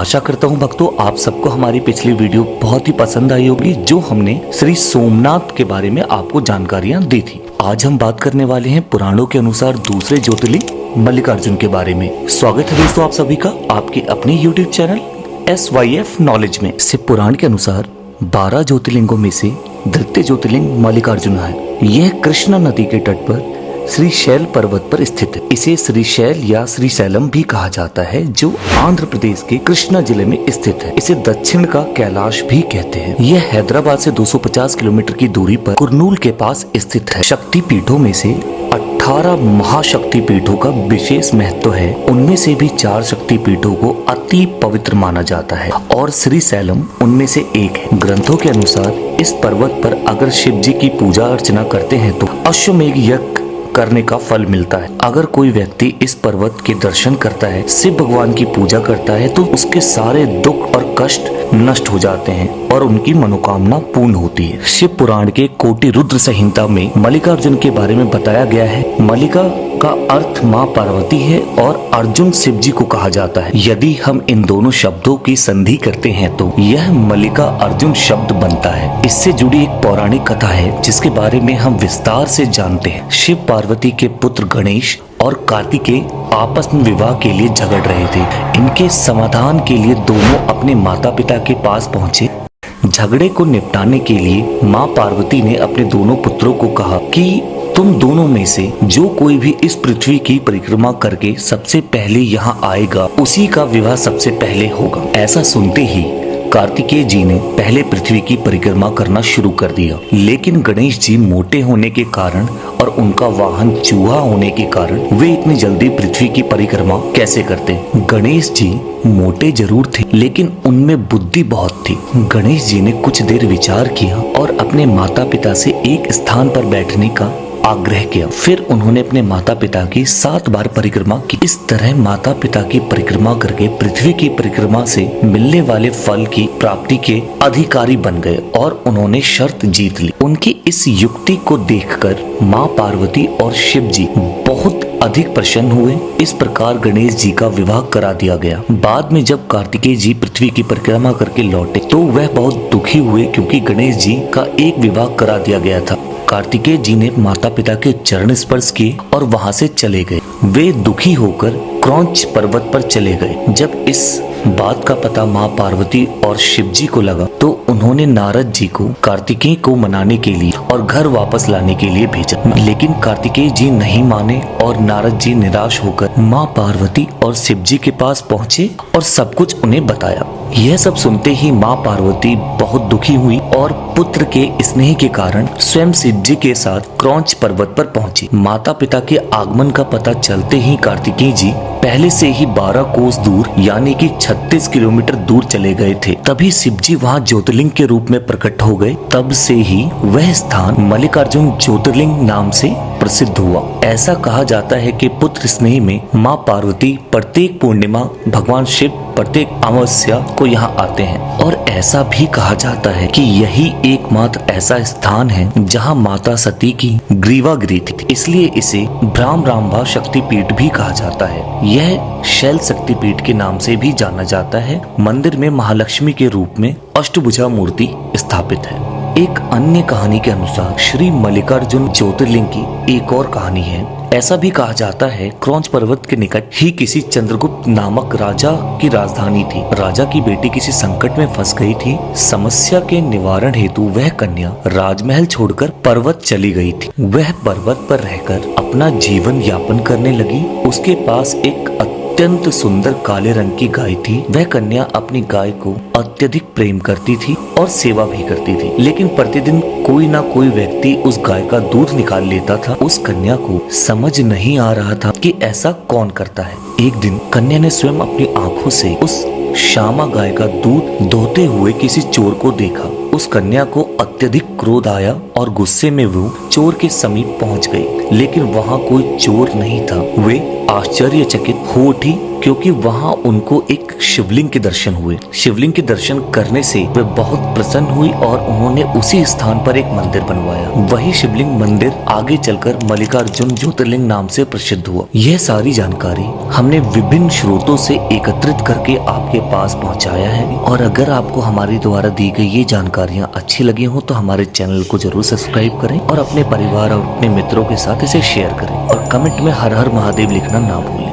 आशा करता हूँ भक्तों आप सबको हमारी पिछली वीडियो बहुत ही पसंद आई होगी, जो हमने श्री सोमनाथ के बारे में आपको जानकारियाँ दी थी। आज हम बात करने वाले हैं पुराणों के अनुसार दूसरे ज्योतिर्लिंग मल्लिकार्जुन के बारे में। स्वागत है दोस्तों आप सभी का आपके अपने YouTube चैनल SYF नॉलेज में। शिव पुराण के अनुसार 12 ज्योतिर्लिंगों में से द्वितीय ज्योतिर्लिंग मल्लिकार्जुन है। यह कृष्णा नदी के तट पर श्रीशैल पर्वत पर स्थित है। इसे श्रीशैल या श्रीशैलम भी कहा जाता है, जो आंध्र प्रदेश के कृष्णा जिले में स्थित है। इसे दक्षिण का कैलाश भी कहते हैं। यह हैदराबाद से 250 किलोमीटर की दूरी पर कुरनूल के पास स्थित है। शक्ति पीठों में से 18 महाशक्ति पीठों का विशेष महत्व है। उनमें से भी 4 शक्ति पीठों को अति पवित्र माना जाता है और श्रीशैलम उनमें से एक है। ग्रंथों के अनुसार इस पर्वत पर अगर शिव जी की पूजा अर्चना करते हैं तो अश्वमेघ यज्ञ करने का फल मिलता है। अगर कोई व्यक्ति इस पर्वत के दर्शन करता है, शिव भगवान की पूजा करता है, तो उसके सारे दुख और कष्ट नष्ट हो जाते हैं और उनकी मनोकामना पूर्ण होती है। शिव पुराण के कोटि रुद्र संहिता में मल्लिकार्जुन के बारे में बताया गया है। मल्लिका का अर्थ माँ पार्वती है और अर्जुन शिव जी को कहा जाता है। यदि हम इन दोनों शब्दों की संधि करते हैं तो यह मल्लिका अर्जुन शब्द बनता है। इससे जुड़ी एक पौराणिक कथा है जिसके बारे में हम विस्तार से जानते हैं। शिव पार्वती के पुत्र गणेश और कार्तिकेय आपस में विवाह के लिए झगड़ रहे थे। इनके समाधान के लिए दोनों अपने माता पिता के पास पहुँचे। झगड़े को निपटाने के लिए माँ पार्वती ने अपने दोनों पुत्रों को कहा कि तुम दोनों में से जो कोई भी इस पृथ्वी की परिक्रमा करके सबसे पहले यहाँ आएगा, उसी का विवाह सबसे पहले होगा। ऐसा सुनते ही कार्तिकेय जी ने पहले पृथ्वी की परिक्रमा करना शुरू कर दिया, लेकिन गणेश जी मोटे होने के कारण और उनका वाहन चूहा होने के कारण वे इतनी जल्दी पृथ्वी की परिक्रमा कैसे करते। गणेश जी मोटे जरूर थे, लेकिन उनमें बुद्धि बहुत थी। गणेश जी ने कुछ देर विचार किया और अपने माता पिता से एक स्थान पर बैठने का आग्रह किया। फिर उन्होंने अपने माता पिता की 7 बार परिक्रमा की। इस तरह माता पिता की परिक्रमा करके पृथ्वी की परिक्रमा से मिलने वाले फल की प्राप्ति के अधिकारी बन गए और उन्होंने शर्त जीत ली। उनकी इस युक्ति को देखकर माँ पार्वती और शिव जी बहुत अधिक प्रसन्न हुए। इस प्रकार गणेश जी का विवाह करा दिया गया। बाद में जब कार्तिकेय जी पृथ्वी की परिक्रमा करके लौटे तो वह बहुत दुखी हुए, क्योंकि गणेश जी का एक विवाह करा दिया गया था। कार्तिकेय जी ने माता पिता के चरण स्पर्श किए और वहां से चले गए। वे दुखी होकर क्रौंच पर्वत पर चले गए। जब इस बात का पता माँ पार्वती और शिव जी को लगा तो उन्होंने नारद जी को कार्तिकेय को मनाने के लिए और घर वापस लाने के लिए भेजा, लेकिन कार्तिकेय जी नहीं माने और नारद जी निराश होकर माँ पार्वती और शिव जी के पास पहुँचे और सब कुछ उन्हें बताया। यह सब सुनते ही माँ पार्वती बहुत दुखी हुई और पुत्र के स्नेह के कारण स्वयं शिव जी के साथ क्रौंच पर्वत पर पहुंची। माता पिता के आगमन का पता चलते ही कार्तिकेय जी पहले से ही 12 कोस दूर यानी कि 36 किलोमीटर दूर चले गए थे। तभी शिव जी वहाँ ज्योतिर्लिंग के रूप में प्रकट हो गए। तब से ही वह स्थान मल्लिकार्जुन ज्योतिर्लिंग नाम से प्रसिद्ध हुआ। ऐसा कहा जाता है कि पुत्र स्नेह में माँ पार्वती प्रत्येक पूर्णिमा, भगवान शिव प्रत्येक अमावस्या को यहाँ आते हैं। और ऐसा भी कहा जाता है कि यही एकमात्र ऐसा स्थान है जहाँ माता सती की ग्रीवा गिरी थी, इसलिए इसे भ्रामरांभा शक्तिपीठ भी कहा जाता है। यह शैल शक्तिपीठ के नाम से भी जाना जाता है। मंदिर में महालक्ष्मी के रूप में अष्टभुजा मूर्ति स्थापित है। एक अन्य कहानी के अनुसार श्री मल्लिकार्जुन ज्योतिर्लिंग की एक और कहानी है। ऐसा भी कहा जाता है क्रौंच पर्वत के निकट ही किसी चंद्रगुप्त नामक राजा की राजधानी थी। राजा की बेटी किसी संकट में फंस गई थी। समस्या के निवारण हेतु वह कन्या राजमहल छोड़कर पर्वत चली गई थी। वह पर्वत पर रहकर अपना जीवन यापन करने लगी। उसके पास एक अत्यंत सुंदर काले रंग की गाय थी। वह कन्या अपनी गाय को अत्यधिक प्रेम करती थी और सेवा भी करती थी, लेकिन प्रतिदिन कोई ना कोई व्यक्ति उस गाय का दूध निकाल लेता था। उस कन्या को समझ नहीं आ रहा था कि ऐसा कौन करता है। एक दिन कन्या ने स्वयं अपनी आंखों से उस श्यामा गाय का दूध दोहते हुए किसी चोर को देखा। उस कन्या को अत्यधिक क्रोध आया और गुस्से में वो चोर के समीप पहुंच गई, लेकिन वहां कोई चोर नहीं था। वे आश्चर्यचकित हो उठी क्योंकि वहाँ उनको एक शिवलिंग के दर्शन हुए। शिवलिंग के दर्शन करने से वे बहुत प्रसन्न हुई और उन्होंने उसी स्थान पर एक मंदिर बनवाया। वही शिवलिंग मंदिर आगे चलकर मल्लिकार्जुन ज्योतिर्लिंग नाम से प्रसिद्ध हुआ। यह सारी जानकारी हमने विभिन्न स्रोतों से एकत्रित करके आपके पास पहुंचाया है, और अगर आपको हमारे द्वारा दी गई ये जानकारियां अच्छी लगी हो तो हमारे चैनल को जरूर सब्सक्राइब करें और अपने परिवार और अपने मित्रों के साथ इसे शेयर करें, और कमेंट में हर हर महादेव लिखना ना भूलें।